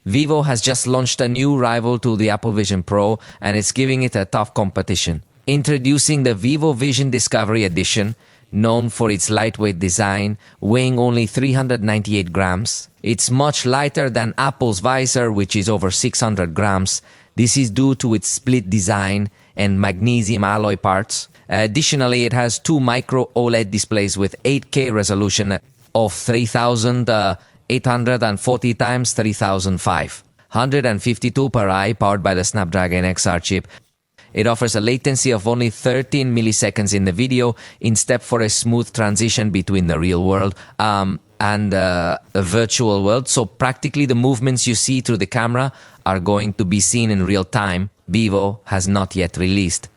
Vivo has just launched a new rival to the Apple Vision Pro, and it's giving it a tough competition. Introducing the Vivo Vision Discovery Edition, known for its lightweight design, weighing only 398 grams. It's much lighter than Apple's Visor, which is over 600 grams. This is due to its split design and magnesium alloy parts. Additionally, it has two micro OLED displays with 8K resolution of 3840 x 3005, 152 per eye, powered by the Snapdragon XR chip. It offers a latency of only 13 milliseconds in the video, in step for a smooth transition between the real world and a virtual world. So practically the movements you see through the camera are going to be seen in real time. Vivo has not yet released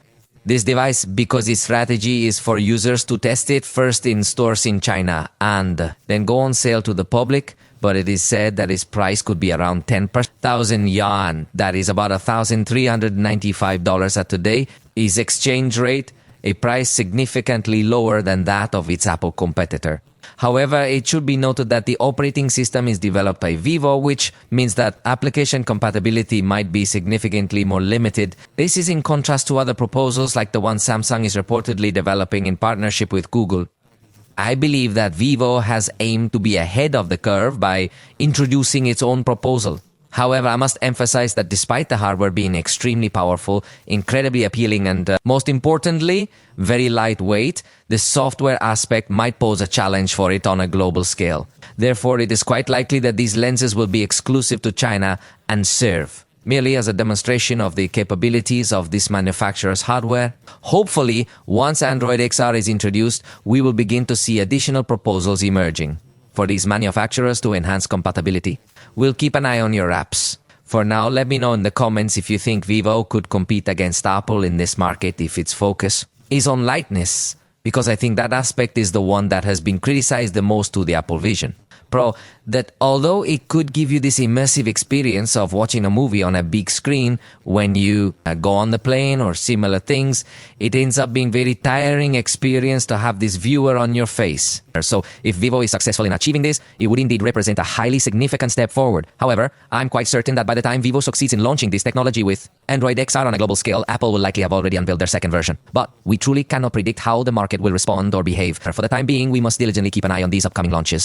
this device because its strategy is for users to test it first in stores in China and then go on sale to the public. But it is said that its price could be around 10,000 yuan. That is about $1,395 at today. Its exchange rate, a price significantly lower than that of its Apple competitor. However, it should be noted that the operating system is developed by Vivo, which means that application compatibility might be significantly more limited. This is in contrast to other proposals like the one Samsung is reportedly developing in partnership with Google. I believe that Vivo has aimed to be ahead of the curve by introducing its own proposal. However, I must emphasize that despite the hardware being extremely powerful, incredibly appealing, and most importantly, very lightweight, the software aspect might pose a challenge for it on a global scale. Therefore, it is quite likely that these lenses will be exclusive to China and serve merely as a demonstration of the capabilities of this manufacturer's hardware. Hopefully, once Android XR is introduced, we will begin to see additional proposals emerging for these manufacturers to enhance compatibility. We'll keep an eye on your apps. For now, let me know in the comments if you think Vivo could compete against Apple in this market if its focus is on lightness, because I think that aspect is the one that has been criticized the most to the Apple Vision Pro, that although it could give you this immersive experience of watching a movie on a big screen when you go on the plane or similar things, it ends up being very tiring experience to have this viewer on your face. So if Vivo is successful in achieving this, it would indeed represent a highly significant step forward. However, I'm quite certain that by the time Vivo succeeds in launching this technology with Android XR on a global scale, Apple will likely have already unveiled their second version. But we truly cannot predict how the market will respond or behave. For the time being, we must diligently keep an eye on these upcoming launches.